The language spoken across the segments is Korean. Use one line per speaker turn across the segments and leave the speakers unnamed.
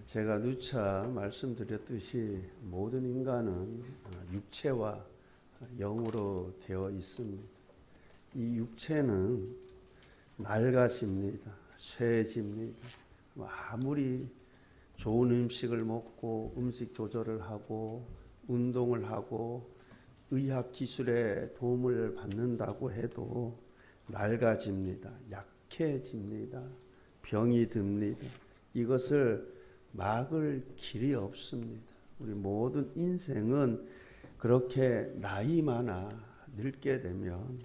제가 누차 말씀드렸듯이 모든 인간은 육체와 영으로 되어 있습니다. 이 육체는 낡아집니다. 쇠해집니다. 아무리 좋은 음식을 먹고 음식 조절을 하고 운동을 하고 의학 기술의 도움을 받는다고 해도 낡아집니다. 약해집니다. 병이 듭니다. 이것을 막을 길이 없습니다. 우리 모든 인생은 그렇게 나이 많아 늙게 되면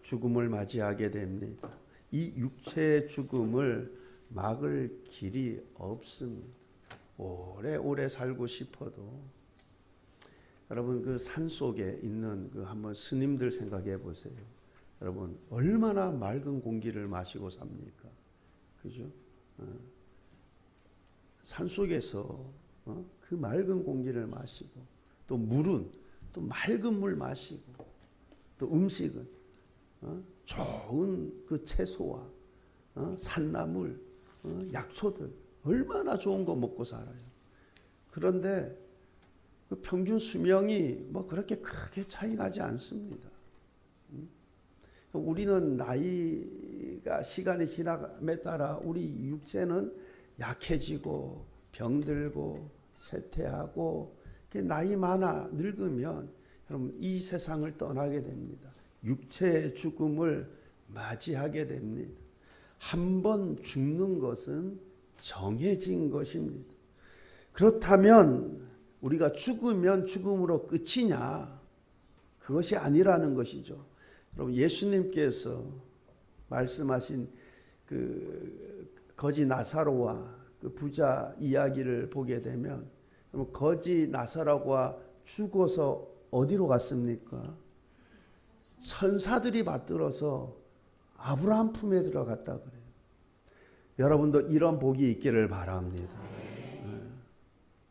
죽음을 맞이하게 됩니다. 이 육체의 죽음을 막을 길이 없습니다. 오래오래 살고 싶어도 여러분 그 산속에 있는 그 한번 스님들 생각해 보세요. 여러분 얼마나 맑은 공기를 마시고 삽니까? 그죠? 산속에서 그 맑은 공기를 마시고 또 물은 또 맑은 물 마시고 또 음식은 좋은 그 채소와 산나물, 약초들 얼마나 좋은 거 먹고 살아요. 그런데 그 평균 수명이 뭐 그렇게 크게 차이 나지 않습니다. 우리는 나이가 시간이 지남에 따라 우리 육체는 약해지고 병들고 쇠퇴하고 나이 많아 늙으면 여러분 이 세상을 떠나게 됩니다. 육체의 죽음을 맞이하게 됩니다. 한 번 죽는 것은 정해진 것입니다. 그렇다면 우리가 죽으면 죽음으로 끝이냐? 그것이 아니라는 것이죠. 여러분 예수님께서 말씀하신 그 거지 나사로와 그 부자 이야기를 보게 되면 거지 나사로가 죽어서 어디로 갔습니까? 천사들이 받들어서 아브라함 품에 들어갔다 그래요. 여러분도 이런 복이 있기를 바랍니다.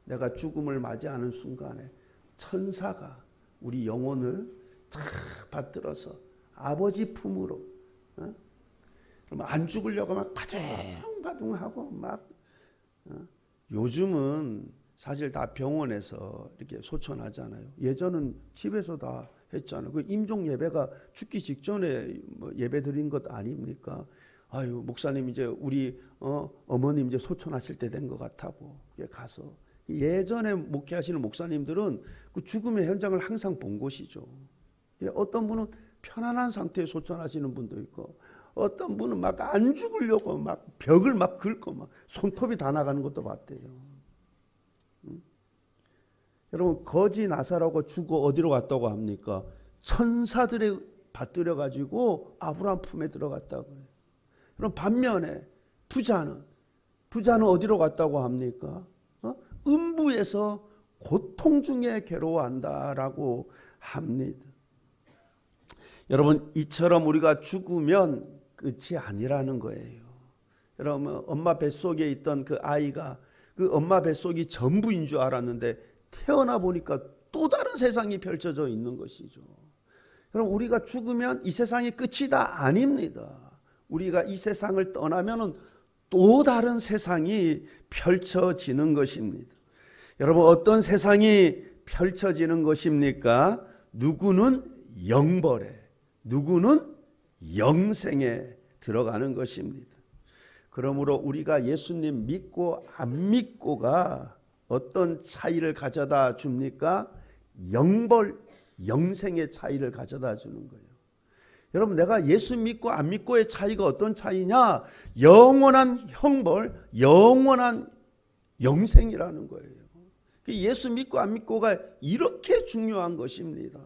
내가 죽음을 맞이하는 순간에 천사가 우리 영혼을 탁 받들어서 아버지 품으로 그러면 안 죽으려고 막 바둥바둥하고 막 요즘은 사실 다 병원에서 이렇게 소천하잖아요. 예전은 집에서 다 했잖아요. 그 임종 예배가 죽기 직전에 뭐 예배 드린 것 아닙니까? 아유 목사님 이제 우리 어머님 이제 소천하실 때 된 것 같다고 가서 예전에 목회하시는 목사님들은 그 죽음의 현장을 항상 본 것이죠. 어떤 분은 편안한 상태에 소천하시는 분도 있고 어떤 분은 막 안 죽으려고 막 벽을 막 긁고 막 손톱이 다 나가는 것도 봤대요. 여러분 거지 나사로가 죽어 어디로 갔다고 합니까? 천사들에 받들여 가지고 아브라함 품에 들어갔다고 그래요. 그럼 반면에 부자는 어디로 갔다고 합니까? 음부에서 고통 중에 괴로워한다라고 합니다. 여러분 이처럼 우리가 죽으면 끝이 아니라는 거예요. 여러분 엄마 뱃속에 있던 그 아이가 그 엄마 뱃속이 전부인 줄 알았는데 태어나 보니까 또 다른 세상이 펼쳐져 있는 것이죠. 여러분 우리가 죽으면 이 세상이 끝이다 아닙니다. 우리가 이 세상을 떠나면은 또 다른 세상이 펼쳐지는 것입니다. 여러분 어떤 세상이 펼쳐지는 것입니까? 누구는 영벌에, 누구는 영생에 들어가는 것입니다. 그러므로 우리가 예수님 믿고 안 믿고가 어떤 차이를 가져다 줍니까? 영벌, 영생의 차이를 가져다 주는 거예요. 여러분 내가 예수 믿고 안 믿고의 차이가 어떤 차이냐? 영원한 형벌, 영원한 영생이라는 거예요. 예수 믿고 안 믿고가 이렇게 중요한 것입니다.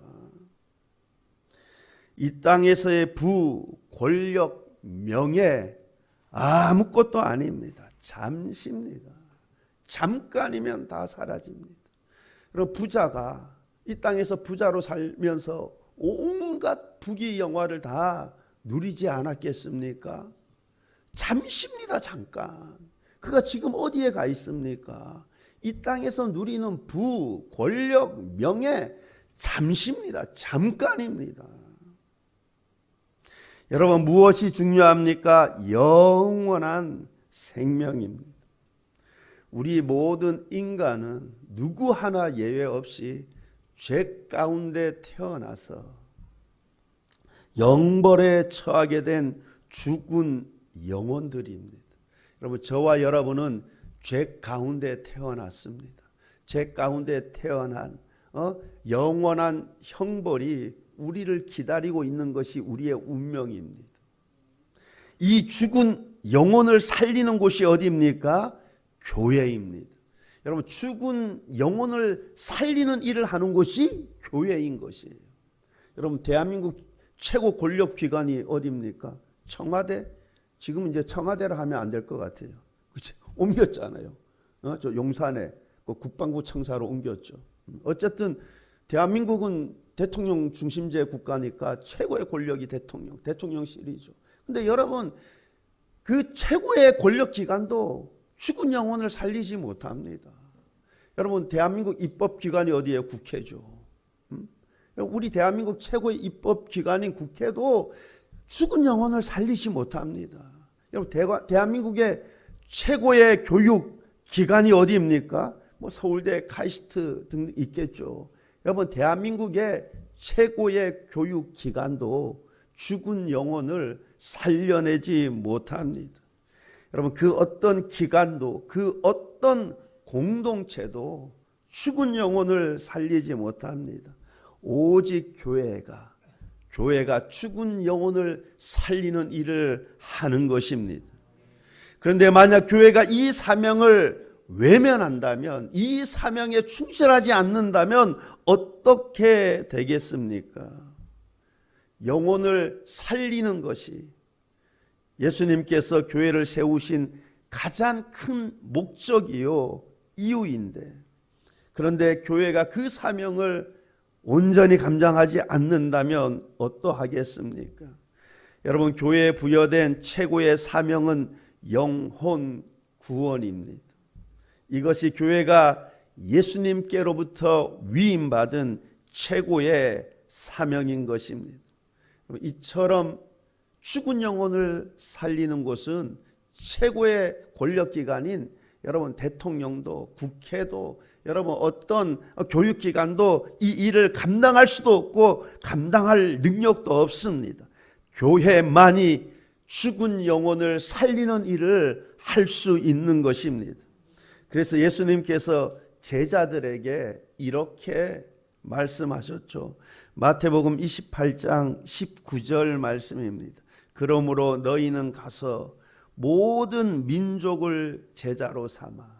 이 땅에서의 부, 권력, 명예 아무것도 아닙니다. 잠시입니다. 잠깐이면 다 사라집니다. 그리고 부자가 이 땅에서 부자로 살면서 온갖 부귀 영화를 다 누리지 않았겠습니까? 잠시입니다. 잠깐. 그가 지금 어디에 가 있습니까? 이 땅에서 누리는 부, 권력, 명예 잠시입니다. 잠깐입니다. 여러분 무엇이 중요합니까? 영원한 생명입니다. 우리 모든 인간은 누구 하나 예외 없이 죄 가운데 태어나서 영벌에 처하게 된 죽은 영혼들입니다. 여러분, 저와 여러분은 죄 가운데 태어났습니다. 죄 가운데 태어난 영원한 형벌이 우리를 기다리고 있는 것이 우리의 운명입니다. 이 죽은 영혼을 살리는 곳이 어디입니까? 교회입니다. 여러분, 죽은 영혼을 살리는 일을 하는 곳이 교회인 것이에요. 여러분, 대한민국 최고 권력 기관이 어디입니까? 청와대? 지금 이제 청와대로 하면 안 될 것 같아요. 그치? 옮겼잖아요. 저 용산에 국방부 청사로 옮겼죠. 어쨌든 대한민국은 대통령 중심제 국가니까 최고의 권력이 대통령실이죠. 근데 여러분, 그 최고의 권력 기관도 죽은 영혼을 살리지 못합니다. 여러분, 대한민국 입법기관이 어디예요? 국회죠. 우리 대한민국 최고의 입법기관인 국회도 죽은 영혼을 살리지 못합니다. 여러분, 대한민국의 최고의 교육기관이 어디입니까? 뭐 서울대, 카이스트 등 있겠죠. 여러분, 대한민국의 최고의 교육기관도 죽은 영혼을 살려내지 못합니다. 여러분, 그 어떤 기관도, 그 어떤 공동체도 죽은 영혼을 살리지 못합니다. 오직 교회가 죽은 영혼을 살리는 일을 하는 것입니다. 그런데 만약 교회가 이 사명을 외면한다면, 이 사명에 충실하지 않는다면 어떻게 되겠습니까? 영혼을 살리는 것이 예수님께서 교회를 세우신 가장 큰 목적이요 이유인데, 그런데 교회가 그 사명을 온전히 감당하지 않는다면 어떠하겠습니까? 여러분, 교회에 부여된 최고의 사명은 영혼 구원입니다. 이것이 교회가 예수님께로부터 위임받은 최고의 사명인 것입니다. 이처럼 죽은 영혼을 살리는 곳은 최고의 권력기관인 여러분 대통령도 국회도 여러분 어떤 교육기관도 이 일을 감당할 수도 없고 감당할 능력도 없습니다. 교회만이 죽은 영혼을 살리는 일을 할 수 있는 것입니다. 그래서 예수님께서 제자들에게 이렇게 말씀하셨죠. 마태복음 28장 19절 말씀입니다. 그러므로 너희는 가서 모든 민족을 제자로 삼아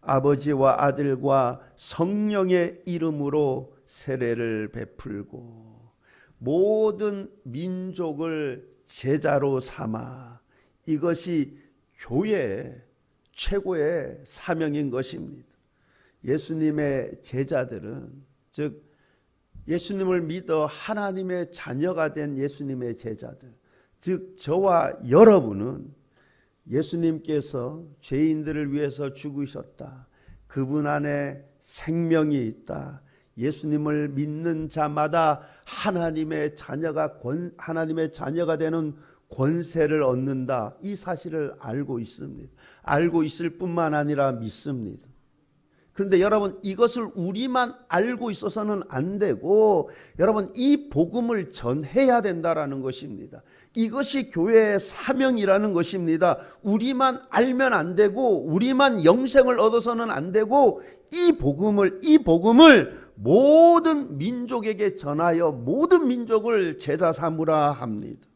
아버지와 아들과 성령의 이름으로 세례를 베풀고 모든 민족을 제자로 삼아, 이것이 교회의 최고의 사명인 것입니다. 예수님의 제자들은, 즉 예수님을 믿어 하나님의 자녀가 된 예수님의 제자들, 즉 저와 여러분은 예수님께서 죄인들을 위해서 죽으셨다, 그분 안에 생명이 있다, 예수님을 믿는 자마다 하나님의 자녀가 되는 권세를 얻는다, 이 사실을 알고 있습니다. 알고 있을 뿐만 아니라 믿습니다. 그런데 여러분, 이것을 우리만 알고 있어서는 안 되고 여러분, 이 복음을 전해야 된다라는 것입니다. 이것이 교회의 사명이라는 것입니다. 우리만 알면 안 되고 우리만 영생을 얻어서는 안 되고 이 복음을 모든 민족에게 전하여 모든 민족을 제자 삼으라 합니다.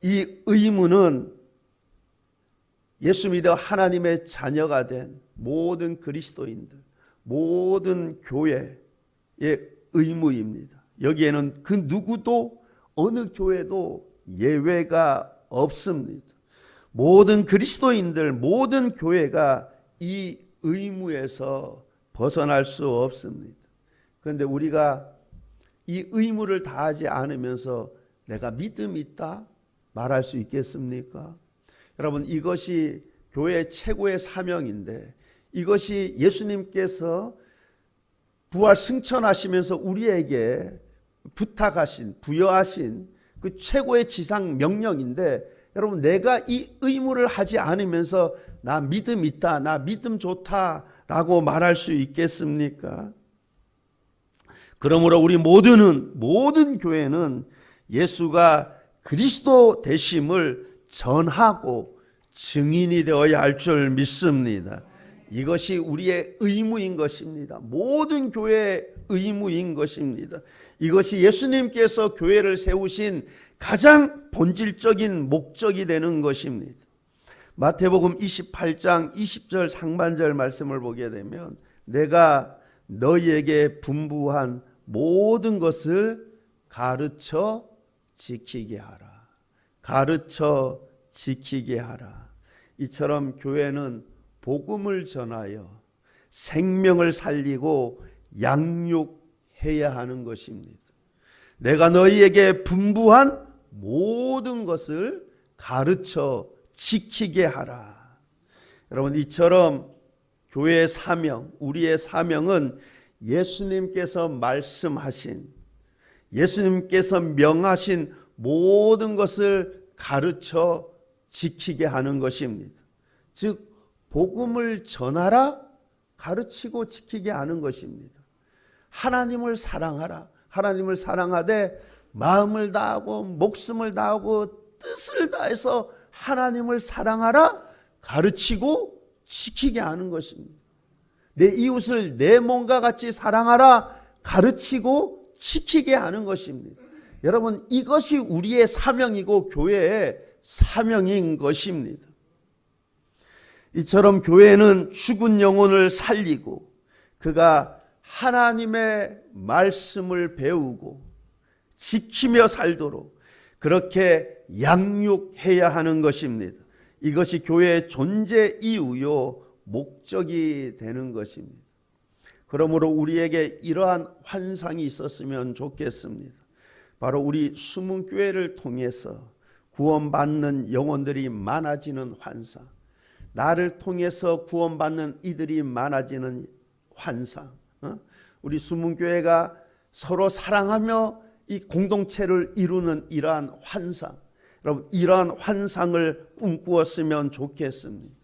이 의무는 예수 믿어 하나님의 자녀가 된 모든 그리스도인들, 모든 교회의 의무입니다. 여기에는 그 누구도 어느 교회도 예외가 없습니다. 모든 그리스도인들, 모든 교회가 이 의무에서 벗어날 수 없습니다. 그런데 우리가 이 의무를 다하지 않으면서 내가 믿음이 있다 말할 수 있겠습니까? 여러분, 이것이 교회의 최고의 사명인데, 이것이 예수님께서 부활 승천하시면서 우리에게 부탁하신, 부여하신 그 최고의 지상 명령인데, 여러분, 내가 이 의무를 하지 않으면서 나 믿음 있다, 나 믿음 좋다라고 말할 수 있겠습니까? 그러므로 우리 모든 교회는 예수가 그리스도 되심을 전하고 증인이 되어야 할 줄 믿습니다. 이것이 우리의 의무인 것입니다. 모든 교회의 의무인 것입니다. 이것이 예수님께서 교회를 세우신 가장 본질적인 목적이 되는 것입니다. 마태복음 28장 20절 상반절 말씀을 보게 되면 내가 너희에게 분부한 모든 것을 가르쳐 지키게 하라. 가르쳐 지키게 하라. 이처럼 교회는 복음을 전하여 생명을 살리고 양육해야 하는 것입니다. 내가 너희에게 분부한 모든 것을 가르쳐 지키게 하라. 여러분, 이처럼 교회의 사명, 우리의 사명은 예수님께서 말씀하신, 예수님께서 명하신 모든 것을 가르쳐 지키게 하는 것입니다. 즉 복음을 전하라, 가르치고 지키게 하는 것입니다. 하나님을 사랑하라. 하나님을 사랑하되 마음을 다하고 목숨을 다하고 뜻을 다해서 하나님을 사랑하라, 가르치고 지키게 하는 것입니다. 내 이웃을 내 몸과 같이 사랑하라, 가르치고 지키게 하는 것입니다. 여러분, 이것이 우리의 사명이고 교회의 사명인 것입니다. 이처럼 교회는 죽은 영혼을 살리고 그가 하나님의 말씀을 배우고 지키며 살도록 그렇게 양육해야 하는 것입니다. 이것이 교회의 존재 이유요 목적이 되는 것입니다. 그러므로 우리에게 이러한 환상이 있었으면 좋겠습니다. 바로 우리 숨은 교회를 통해서 구원받는 영혼들이 많아지는 환상, 나를 통해서 구원받는 이들이 많아지는 환상, 우리 숨은 교회가 서로 사랑하며 이 공동체를 이루는 이러한 환상, 여러분, 이러한 환상을 꿈꾸었으면 좋겠습니다.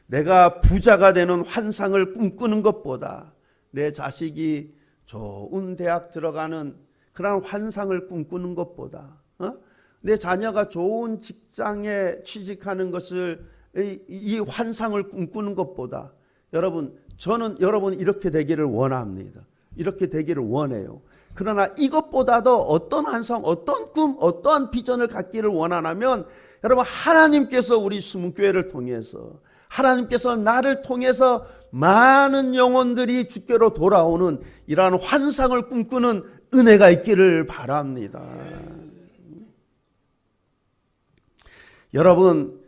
내가 부자가 되는 환상을 꿈꾸는 것보다 내 자식이 좋은 대학 들어가는 그런 환상을 꿈꾸는 것보다 내 자녀가 좋은 직장에 취직하는 것을 이 환상을 꿈꾸는 것보다 저는 여러분 이렇게 되기를 원합니다. 이렇게 되기를 원해요. 그러나 이것보다도 어떤 환상, 어떤 꿈, 어떠한 비전을 갖기를 원하냐면 여러분, 하나님께서 우리 숨교회를 통해서, 하나님께서 나를 통해서 많은 영혼들이 주께로 돌아오는 이러한 환상을 꿈꾸는 은혜가 있기를 바랍니다. 여러분,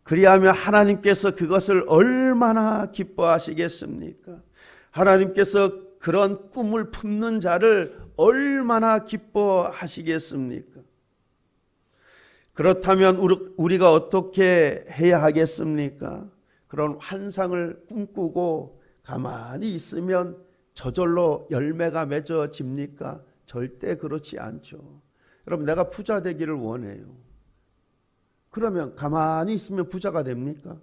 그리하면 하나님께서 그것을 얼마나 기뻐하시겠습니까? 하나님께서 그런 꿈을 품는 자를 얼마나 기뻐하시겠습니까? 그렇다면 우리가 어떻게 해야 하겠습니까? 그런 환상을 꿈꾸고 가만히 있으면 저절로 열매가 맺어집니까? 절대 그렇지 않죠. 여러분, 내가 부자 되기를 원해요. 그러면 가만히 있으면 부자가 됩니까?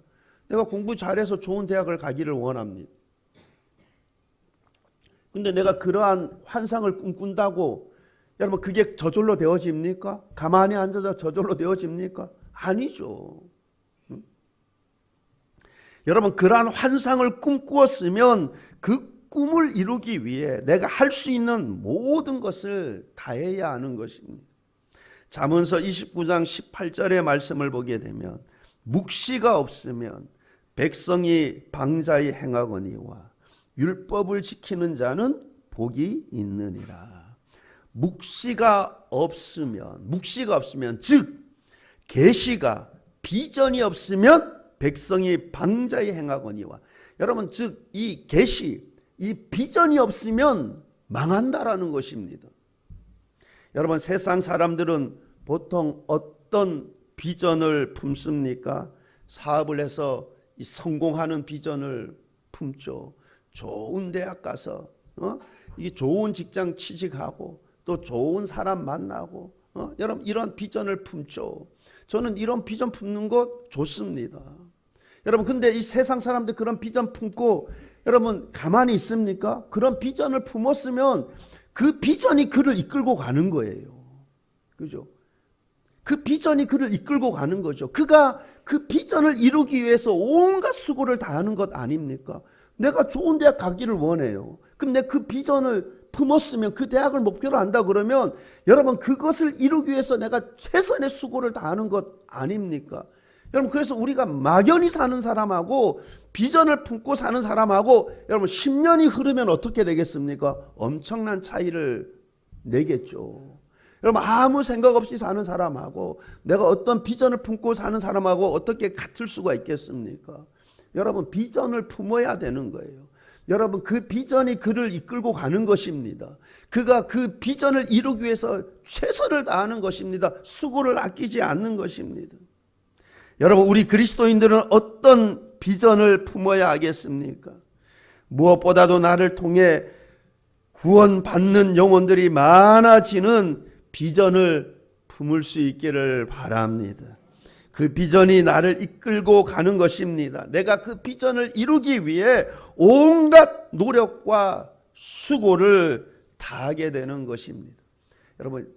내가 공부 잘해서 좋은 대학을 가기를 원합니다. 근데 내가 그러한 환상을 꿈꾼다고 여러분 그게 저절로 되어집니까? 가만히 앉아서 저절로 되어집니까? 아니죠. 여러분, 그러한 환상을 꿈꾸었으면 그 꿈을 이루기 위해 내가 할 수 있는 모든 것을 다해야 하는 것입니다. 잠언서 29장 18절의 말씀을 보게 되면 묵시가 없으면 백성이 방자히 행하거니와 율법을 지키는 자는 복이 있느니라. 묵시가 없으면 즉 계시가 비전이 없으면 백성이 방자히 행하거니와, 여러분, 즉 이 계시, 이 비전이 없으면 망한다라는 것입니다. 여러분, 세상 사람들은 보통 어떤 비전을 품습니까? 사업을 해서 성공하는 비전을 품죠. 좋은 대학 가서 이 좋은 직장 취직하고 또 좋은 사람 만나고 여러분 이런 비전을 품죠. 저는 이런 비전 품는 거 좋습니다. 여러분, 근데 이 세상 사람들 그런 비전 품고 여러분 가만히 있습니까? 그런 비전을 품었으면 그 비전이 그를 이끌고 가는 거예요. 그죠? 그 비전이 그를 이끌고 가는 거죠. 그가 그 비전을 이루기 위해서 온갖 수고를 다하는 것 아닙니까? 내가 좋은 대학 가기를 원해요. 그럼 내가 그 비전을 품었으면, 그 대학을 목표로 한다 그러면 여러분 그것을 이루기 위해서 내가 최선의 수고를 다하는 것 아닙니까? 여러분, 그래서 우리가 막연히 사는 사람하고 비전을 품고 사는 사람하고 여러분 10년이 흐르면 어떻게 되겠습니까? 엄청난 차이를 내겠죠. 여러분, 아무 생각 없이 사는 사람하고 내가 어떤 비전을 품고 사는 사람하고 어떻게 같을 수가 있겠습니까? 여러분, 비전을 품어야 되는 거예요. 여러분, 그 비전이 그를 이끌고 가는 것입니다. 그가 그 비전을 이루기 위해서 최선을 다하는 것입니다. 수고를 아끼지 않는 것입니다. 여러분, 우리 그리스도인들은 어떤 비전을 품어야 하겠습니까? 무엇보다도 나를 통해 구원받는 영혼들이 많아지는 비전을 품을 수 있기를 바랍니다. 그 비전이 나를 이끌고 가는 것입니다. 내가 그 비전을 이루기 위해 온갖 노력과 수고를 다하게 되는 것입니다. 여러분,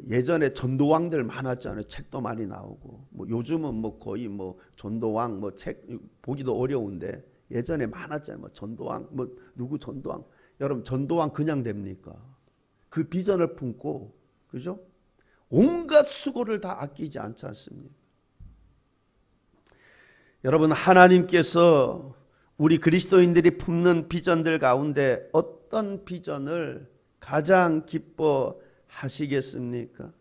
예전에 전도왕들 많았잖아요. 책도 많이 나오고. 요즘은 거의 전도왕 책 보기도 어려운데 예전에 많았잖아요. 전도왕 누구 전도왕. 여러분, 전도왕 그냥 됩니까? 그 비전을 품고, 그죠? 온갖 수고를 다 아끼지 않지 않습니까? 여러분, 하나님께서 우리 그리스도인들이 품는 비전들 가운데 어떤 비전을 가장 기뻐하시겠습니까?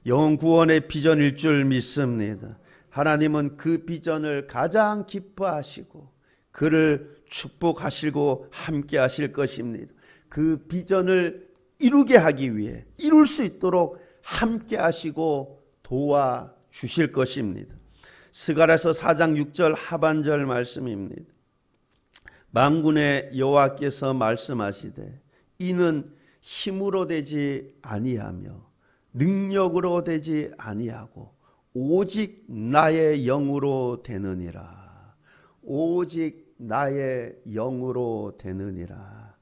영혼 구원의 비전일 줄 믿습니다. 하나님은 그 비전을 가장 기뻐하시고 그를 축복하시고 함께 하실 것입니다. 그 비전을 이루게 하기 위해, 이룰 수 있도록 함께 하시고 도와주실 것입니다. 스가랴서 4장 6절 하반절 말씀입니다. 만군의 여호와께서 말씀하시되 이는 힘으로 되지 아니하며 능력으로 되지 아니하고 오직 나의 영으로 되느니라. 오직 나의 영으로 되느니라.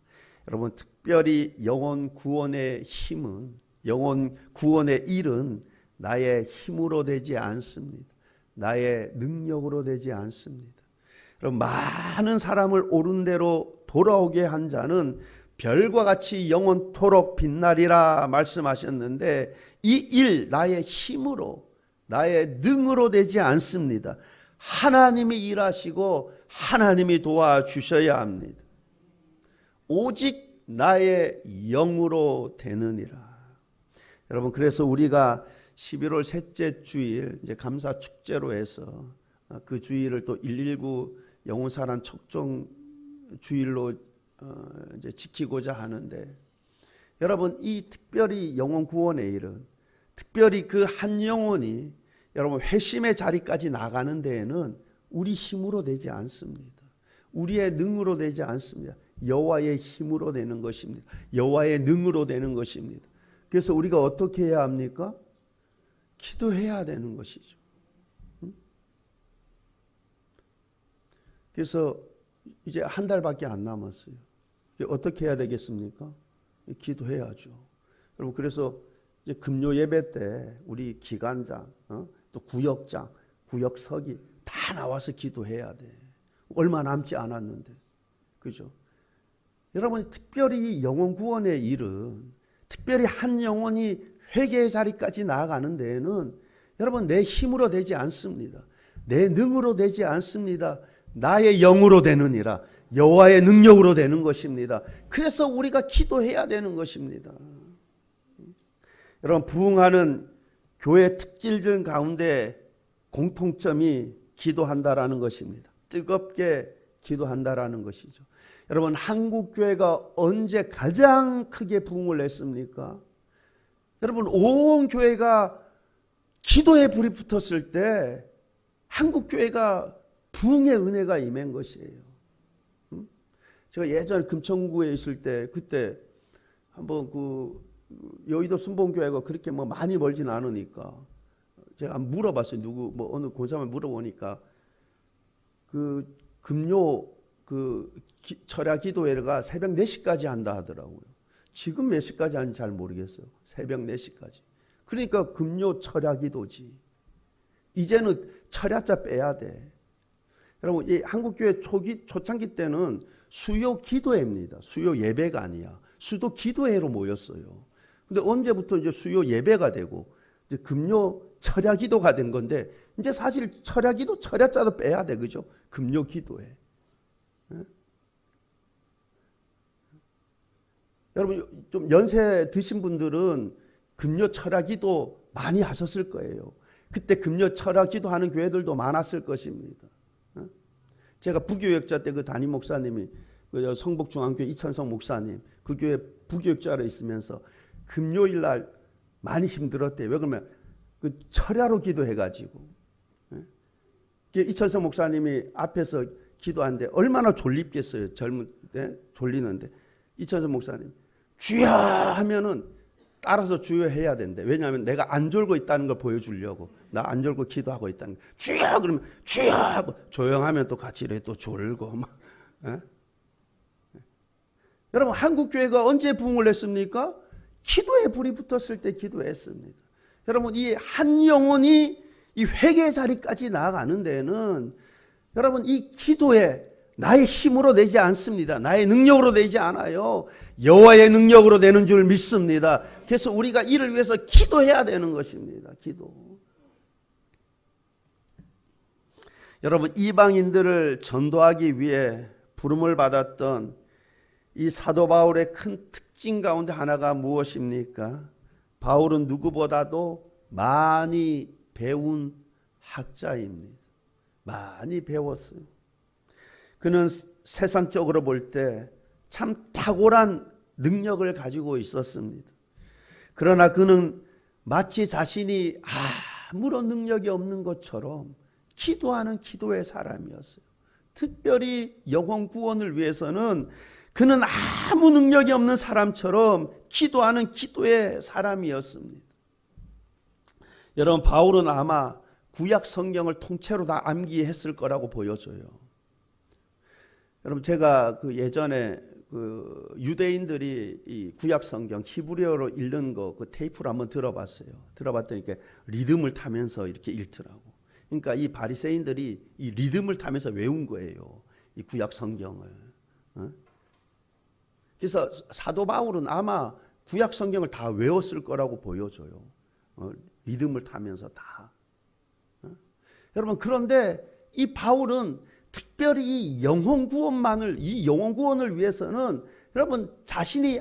여러분, 특별히 영혼 구원의 힘은, 영혼 구원의 일은 나의 힘으로 되지 않습니다. 나의 능력으로 되지 않습니다. 여러분, 많은 사람을 옳은 대로 돌아오게 한 자는 별과 같이 영원토록 빛나리라 말씀하셨는데 이 일 나의 힘으로, 나의 능으로 되지 않습니다. 하나님이 일하시고 하나님이 도와주셔야 합니다. 오직 나의 영으로 되느니라. 여러분, 그래서 우리가 11월 셋째 주일 이제 감사 축제로 해서 그 주일을 또 119 영혼사랑 척종 주일로 이제 지키고자 하는데, 여러분, 이 특별히 영혼 구원의 일은, 특별히 그 한 영혼이 여러분 회심의 자리까지 나가는 데에는 우리 힘으로 되지 않습니다. 우리의 능으로 되지 않습니다. 여호와의 힘으로 되는 것입니다. 여호와의 능으로 되는 것입니다. 그래서 우리가 어떻게 해야 합니까? 기도해야 되는 것이죠. 그래서 이제 한 달밖에 안 남았어요. 어떻게 해야 되겠습니까? 기도해야죠. 여러분, 그래서 이제 금요 예배 때 우리 기관장, 또 구역장, 구역석이 다 나와서 기도해야 돼. 얼마 남지 않았는데, 그죠? 여러분, 특별히 영혼 구원의 일은, 특별히 한 영혼이 회개의 자리까지 나아가는 데에는 여러분 내 힘으로 되지 않습니다. 내 능으로 되지 않습니다. 나의 영으로 되느니라. 여호와의 능력으로 되는 것입니다. 그래서 우리가 기도해야 되는 것입니다. 여러분, 부흥하는 교회 특질들 가운데 공통점이 기도한다라는 것입니다. 뜨겁게 기도한다라는 것이죠. 여러분, 한국 교회가 언제 가장 크게 부흥을 했습니까? 여러분, 온 교회가 기도에 불이 붙었을 때 한국 교회가 부흥의 은혜가 임한 것이에요. 제가 예전 금천구에 있을 때 그때 한번 그 여의도 순복음교회가 그렇게 많이 멀진 않으니까 제가 물어봤어요. 누구 뭐 어느 권사만 물어보니까 그 금요 철야 기도회가 새벽 4시까지 한다 하더라고요. 지금 몇 시까지 하는지 잘 모르겠어요. 새벽 4시까지. 그러니까 금요 철야 기도지. 이제는 철야자 빼야 돼. 여러분, 이 한국교회 초창기 때는 수요 기도회입니다. 수요 예배가 아니야. 수도 기도회로 모였어요. 근데 언제부터 이제 수요 예배가 되고 이제 금요 철야 기도가 된 건데 이제 사실 철야 기도 철야자도 빼야 돼. 그죠? 금요 기도회. 네? 여러분 좀 연세 드신 분들은 금요 철야 기도 많이 하셨을 거예요. 그때 금요 철야 기도 하는 교회들도 많았을 것입니다. 제가 부교역자 때 그 담임 목사님이 그 성북중앙교회 이천성 목사님 그 교회 부교역자로 있으면서 금요일 날 많이 힘들었대요. 왜 그러면 그 철야로 기도해가지고 이천성 목사님이 앞에서 기도하는데 얼마나 졸립겠어요. 젊은 때 졸리는데 이천성 목사님 주여 하면은 따라서 주여 해야 된대. 왜냐하면 내가 안 졸고 있다는 걸 보여주려고. 나 안 졸고 기도하고 있다는 거. 주여 그러면 주여 하고 조용하면 또 같이 이래 또 졸고 막. 여러분 한국 교회가 언제 부흥을 했습니까? 기도에 불이 붙었을 때 기도했습니다. 여러분 이 한 영혼이 이 회개 자리까지 나아가는 데는 여러분 이 기도에 나의 힘으로 되지 않습니다. 나의 능력으로 되지 않아요. 여호와의 능력으로 되는 줄 믿습니다. 그래서 우리가 이를 위해서 기도해야 되는 것입니다. 기도. 여러분 이방인들을 전도하기 위해 부름을 받았던 이 사도 바울의 큰 특징 가운데 하나가 무엇입니까? 바울은 누구보다도 많이 배운 학자입니다. 많이 배웠어요. 그는 세상적으로 볼 때 참 탁월한 능력을 가지고 있었습니다. 그러나 그는 마치 자신이 아무런 능력이 없는 것처럼 기도하는 기도의 사람이었어요. 특별히 영혼 구원을 위해서는 그는 아무 능력이 없는 사람처럼 기도하는 기도의 사람이었습니다. 여러분 바울은 아마 구약 성경을 통째로 다 암기했을 거라고 보여져요. 여러분 제가 그 예전에 그 유대인들이 이 구약 성경 히브리어로 읽는 거 그 테이프를 한번 들어봤어요. 들어봤더니 이렇게 리듬을 타면서 이렇게 읽더라고. 그러니까 이 바리새인들이 이 리듬을 타면서 외운 거예요. 이 구약 성경을. 그래서 사도 바울은 아마 구약 성경을 다 외웠을 거라고 보여져요. 리듬을 타면서 다. 여러분 그런데 이 바울은 특별히 이 영혼 구원을 위해서는 여러분 자신이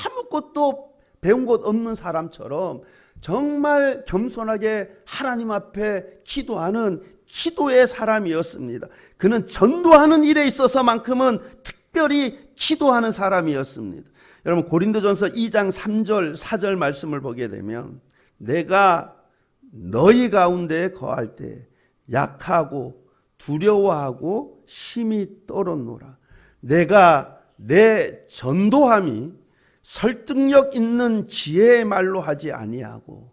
아무것도 배운 것 없는 사람처럼 정말 겸손하게 하나님 앞에 기도하는 기도의 사람이었습니다. 그는 전도하는 일에 있어서만큼은 특별히 기도하는 사람이었습니다. 여러분 고린도전서 2장 3절 4절 말씀을 보게 되면 내가 너희 가운데 거할 때 약하고 두려워하고 심히 떨었노라. 내가 내 전도함이 설득력 있는 지혜의 말로 하지 아니하고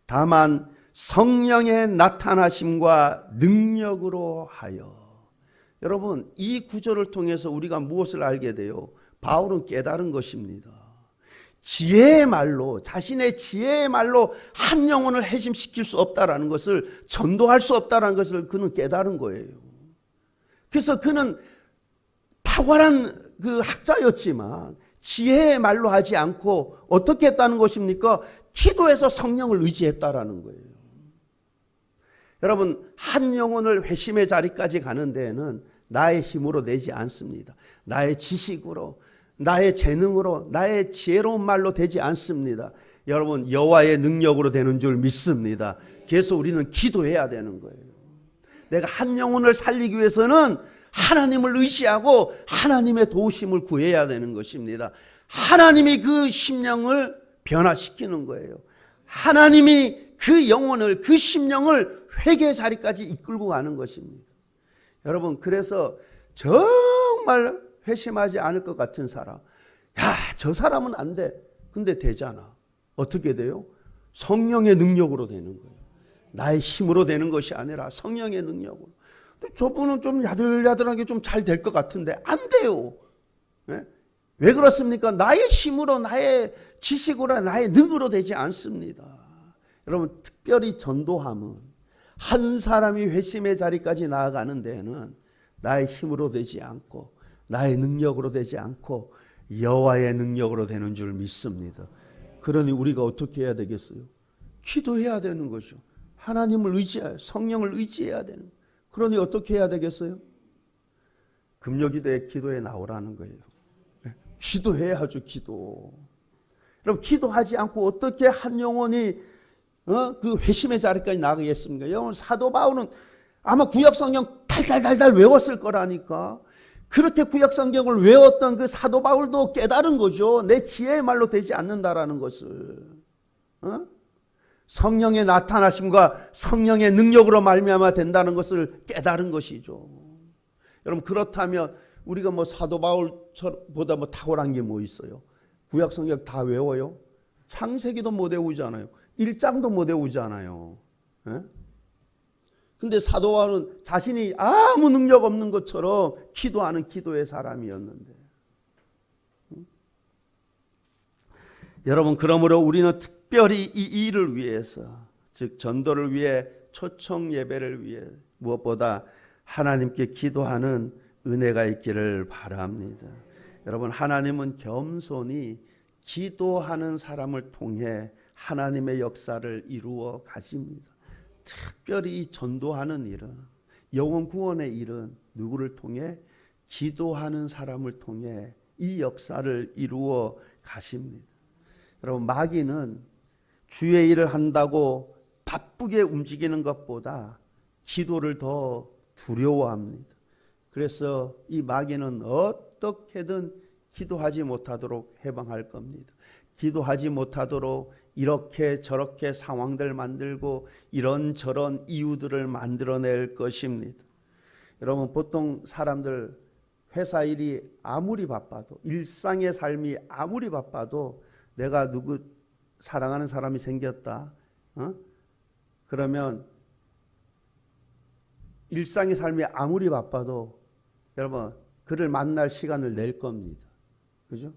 다만 성령의 나타나심과 능력으로 하여. 여러분 이 구절을 통해서 우리가 무엇을 알게 돼요? 바울은 깨달은 것입니다. 지혜의 말로 자신의 지혜의 말로 한 영혼을 회심시킬 수 없다라는 것을 전도할 수 없다라는 것을 그는 깨달은 거예요. 그래서 그는 탁월한 그 학자였지만 지혜의 말로 하지 않고 어떻게 했다는 것입니까? 기도해서 성령을 의지했다라는 거예요. 여러분 한 영혼을 회심의 자리까지 가는 데에는 나의 힘으로 되지 않습니다. 나의 지식으로 나의 재능으로 나의 지혜로운 말로 되지 않습니다. 여러분 여호와의 능력으로 되는 줄 믿습니다. 그래서 우리는 기도해야 되는 거예요. 내가 한 영혼을 살리기 위해서는 하나님을 의지하고 하나님의 도우심을 구해야 되는 것입니다. 하나님이 그 심령을 변화시키는 거예요. 하나님이 그 영혼을 그 심령을 회개 자리까지 이끌고 가는 것입니다. 여러분 그래서 정말 회심하지 않을 것 같은 사람, 야, 저 사람은 안 돼. 근데 되잖아. 어떻게 돼요? 성령의 능력으로 되는 거예요. 나의 힘으로 되는 것이 아니라 성령의 능력으로. 저분은 좀 야들야들하게 좀 잘 될 것 같은데 안 돼요. 네? 왜 그렇습니까? 나의 힘으로, 나의 지식으로, 나의 능으로 되지 않습니다. 여러분, 특별히 전도함은 한 사람이 회심의 자리까지 나아가는 데에는 나의 힘으로 되지 않고 나의 능력으로 되지 않고 여호와의 능력으로 되는 줄 믿습니다. 그러니 우리가 어떻게 해야 되겠어요? 기도해야 되는 거죠. 하나님을 의지해야, 성령을 의지해야 되는 거예요. 그러니 어떻게 해야 되겠어요? 금요기도에 기도에 나오라는 거예요. 기도해야죠, 기도. 그럼 기도하지 않고 어떻게 한 영혼이 그 회심의 자리까지 나가겠습니까? 여러분, 사도 바울은 아마 구약성경 달달달달 외웠을 거라니까. 그렇게 구약성경을 외웠던 그 사도 바울도 깨달은 거죠. 내 지혜의 말로 되지 않는다라는 것을. 성령의 나타나심과 성령의 능력으로 말미암아 된다는 것을 깨달은 것이죠. 여러분, 그렇다면 우리가 뭐 사도 바울보다 뭐 탁월한 게 뭐 있어요? 구약성경 다 외워요? 창세기도 못 외우잖아요. 1장도 못 외우잖아요. 근데 사도 바울은 자신이 아무 능력 없는 것처럼 기도하는 기도의 사람이었는데. 여러분, 그러므로 우리는 특별히 이 일을 위해서, 즉 전도를 위해, 초청 예배를 위해 무엇보다 하나님께 기도하는 은혜가 있기를 바랍니다. 여러분, 하나님은 겸손히 기도하는 사람을 통해 하나님의 역사를 이루어 가십니다. 특별히 이 전도하는 일은, 영혼 구원의 일은 누구를 통해? 기도하는 사람을 통해 이 역사를 이루어 가십니다. 여러분, 마귀는 주의 일을 한다고 바쁘게 움직이는 것보다 기도를 더 두려워합니다. 그래서 이 마귀는 어떻게든 기도하지 못하도록 해방할 겁니다. 기도하지 못하도록 이렇게 저렇게 상황들 만들고 이런저런 이유들을 만들어낼 것입니다. 여러분, 보통 사람들 회사 일이 아무리 바빠도, 일상의 삶이 아무리 바빠도 내가 누구 사랑하는 사람이 생겼다, 그러면 일상의 삶이 아무리 바빠도 여러분, 그를 만날 시간을 낼 겁니다. 그죠?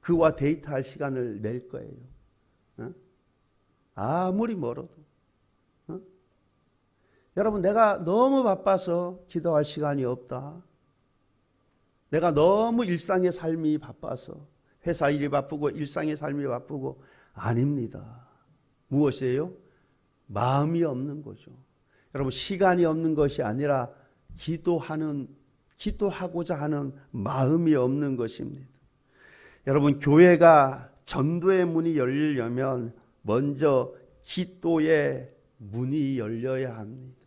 그와 데이트할 시간을 낼 거예요. 아무리 멀어도. 여러분, 내가 너무 바빠서 기도할 시간이 없다. 내가 너무 일상의 삶이 바빠서, 회사 일이 바쁘고 일상의 삶이 바쁘고, 아닙니다. 무엇이에요? 마음이 없는 거죠. 여러분, 시간이 없는 것이 아니라 기도하고자 하는 마음이 없는 것입니다. 여러분, 교회가 전도의 문이 열리려면 먼저 기도의 문이 열려야 합니다.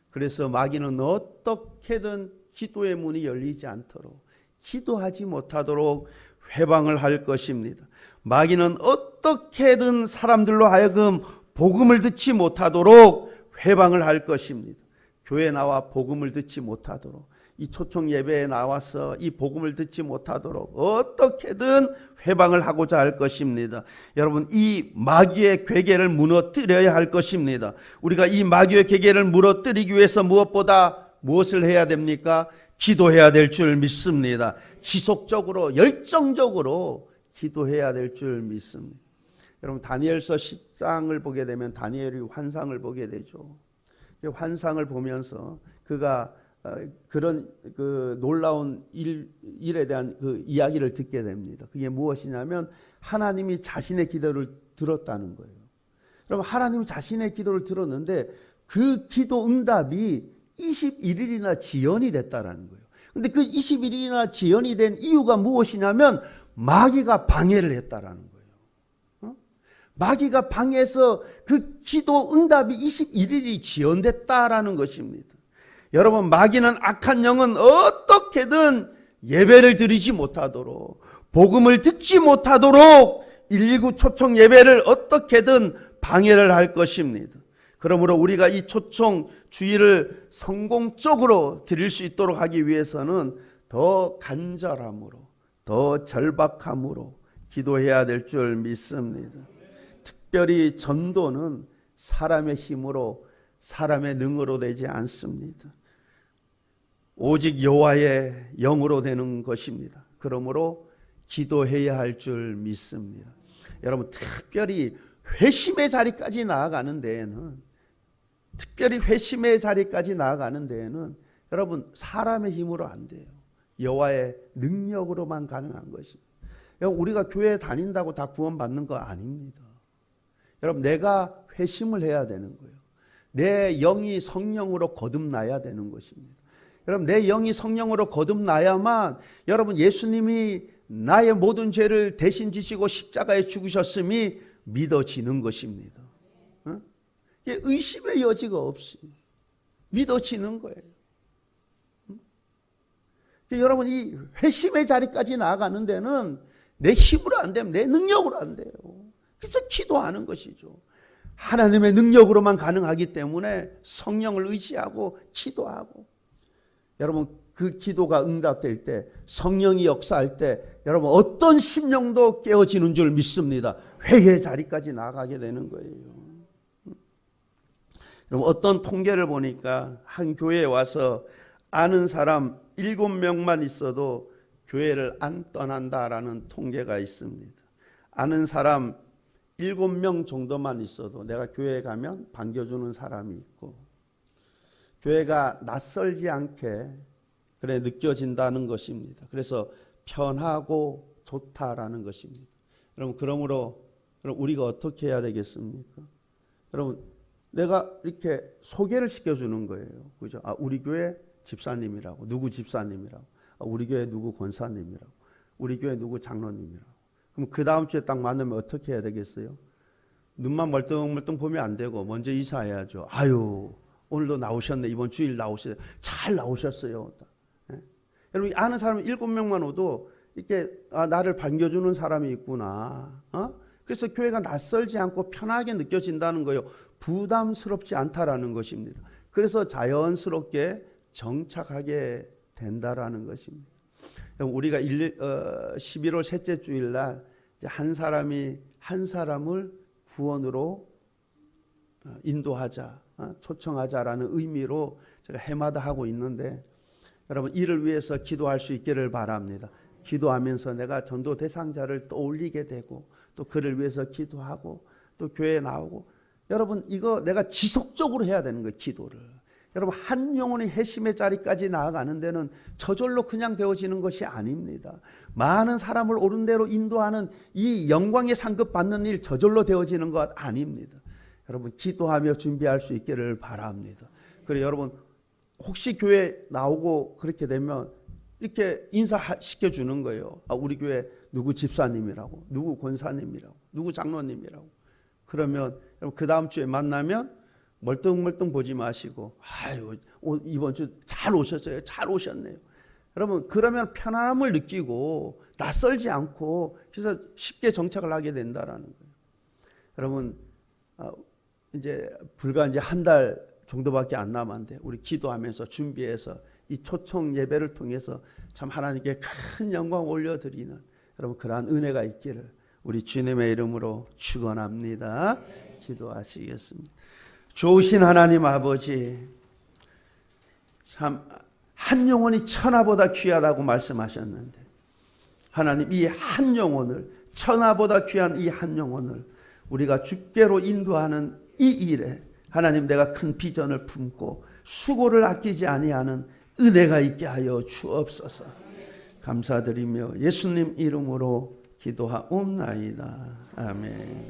그래서 마귀는 어떻게든 기도의 문이 열리지 않도록, 기도하지 못하도록 회방을 할 것입니다. 마귀는 어떻게든 사람들로 하여금 복음을 듣지 못하도록 회방을 할 것입니다. 교회에 나와 복음을 듣지 못하도록, 이 초청 예배에 나와서 이 복음을 듣지 못하도록 어떻게든 회방을 하고자 할 것입니다. 여러분, 이 마귀의 궤계를 무너뜨려야 할 것입니다. 우리가 이 마귀의 궤계를 무너뜨리기 위해서 무엇을 해야 됩니까? 기도해야 될 줄 믿습니다. 지속적으로, 열정적으로 기도해야 될 줄 믿습니다. 여러분, 다니엘서 10장을 보게 되면 다니엘이 환상을 보게 되죠. 환상을 보면서 그가 그런 그 놀라운 일에 대한 그 이야기를 듣게 됩니다. 그게 무엇이냐면 하나님이 자신의 기도를 들었다는 거예요. 여러분, 하나님이 자신의 기도를 들었는데 그 기도 응답이 21일이나 지연이 됐다라는 거예요. 근데 그 21일이나 지연이 된 이유가 무엇이냐면 마귀가 방해를 했다라는 거예요. 마귀가 방해해서 그 기도 응답이 21일이 지연됐다라는 것입니다. 여러분, 마귀는 악한 영은 어떻게든 예배를 드리지 못하도록, 복음을 듣지 못하도록 119 초청 예배를 어떻게든 방해를 할 것입니다. 그러므로 우리가 이 초청 주일을 성공적으로 드릴 수 있도록 하기 위해서는 더 간절함으로, 더 절박함으로 기도해야 될 줄 믿습니다. 특별히 전도는 사람의 힘으로 사람의 능으로 되지 않습니다. 오직 여호와의 영으로 되는 것입니다. 그러므로 기도해야 할 줄 믿습니다. 여러분, 특별히 회심의 자리까지 나아가는 데에는 여러분, 사람의 힘으로 안 돼요. 여호와의 능력으로만 가능한 것입니다. 여러분, 우리가 교회 다닌다고 다 구원받는 거 아닙니다. 여러분, 내가 회심을 해야 되는 거예요. 내 영이 성령으로 거듭나야 되는 것입니다. 여러분, 내 영이 성령으로 거듭나야만 여러분, 예수님이 나의 모든 죄를 대신 지시고 십자가에 죽으셨음이 믿어지는 것입니다. 의심의 여지가 없이 믿어지는 거예요. 여러분, 이 회심의 자리까지 나아가는 데는 내 힘으로 안 되면 내 능력으로 안 돼요. 그래서 기도하는 것이죠. 하나님의 능력으로만 가능하기 때문에 성령을 의지하고 기도하고, 여러분, 그 기도가 응답될 때, 성령이 역사할 때 여러분, 어떤 심령도 깨어지는 줄 믿습니다. 회개의 자리까지 나아가게 되는 거예요. 여러분, 어떤 통계를 보니까 한 교회에 와서 아는 사람 7명만 있어도 교회를 안 떠난다라는 통계가 있습니다. 아는 사람 7명 정도만 있어도 내가 교회에 가면 반겨주는 사람이 있고, 교회가 낯설지 않게 그래 느껴진다는 것입니다. 그래서 편하고 좋다라는 것입니다. 여러분, 그러므로 우리가 어떻게 해야 되겠습니까? 여러분, 내가 이렇게 소개를 시켜주는 거예요. 그죠? 아, 우리 교회 집사님이라고, 누구 집사님이라고, 아, 우리 교회 누구 권사님이라고, 우리 교회 누구 장로님이라고. 그럼 그 다음 주에 딱 만나면 어떻게 해야 되겠어요? 눈만 멀뚱멀뚱 보면 안 되고 먼저 인사해야죠. 아유, 오늘도 나오셨네. 이번 주일 나오셨어요. 잘 나오셨어요. 네? 여러분, 아는 사람 7명만 오도 이렇게 나를 반겨주는 사람이 있구나. 그래서 교회가 낯설지 않고 편하게 느껴진다는 거예요. 부담스럽지 않다라는 것입니다. 그래서 자연스럽게 정착하게 된다라는 것입니다. 우리가 11월 셋째 주일날 한 사람이 한 사람을 구원으로 인도하자, 초청하자라는 의미로 제가 해마다 하고 있는데, 여러분, 이를 위해서 기도할 수 있기를 바랍니다. 기도하면서 내가 전도 대상자를 떠올리게 되고, 또 그를 위해서 기도하고, 또 교회에 나오고, 여러분, 이거 내가 지속적으로 해야 되는 거예요. 기도를. 여러분, 한 영혼이 회심의 자리까지 나아가는 데는 저절로 그냥 되어지는 것이 아닙니다. 많은 사람을 옳은 대로 인도하는 이 영광의 상급 받는 일 저절로 되어지는 것 아닙니다. 여러분, 기도하며 준비할 수 있기를 바랍니다. 그래, 여러분, 혹시 교회 나오고 그렇게 되면 이렇게 인사시켜 주는 거예요. 아, 우리 교회 누구 집사님이라고, 누구 권사님이라고, 누구 장로님이라고. 그러면 여러분, 그 다음 주에 만나면 멀뚱멀뚱 보지 마시고, 아유, 이번 주 잘 오셨어요. 잘 오셨네요. 여러분, 그러면 편안함을 느끼고 낯설지 않고 그래서 쉽게 정착을 하게 된다라는 거예요. 여러분, 이제 불과 이제 한 달 정도밖에 안 남았는데 우리 기도하면서 준비해서 이 초청 예배를 통해서 참 하나님께 큰 영광 올려드리는 여러분, 그러한 은혜가 있기를 우리 주님의 이름으로 축원합니다. 기도하시겠습니다. 좋으신 하나님 아버지, 참 한 영혼이 천하보다 귀하다고 말씀하셨는데, 하나님, 이 한 영혼을, 천하보다 귀한 이 한 영혼을 우리가 주께로 인도하는 이 일에 하나님, 내가 큰 비전을 품고 수고를 아끼지 아니하는 은혜가 있게 하여 주옵소서. 감사드리며 예수님 이름으로 기도하옵나이다. 아멘.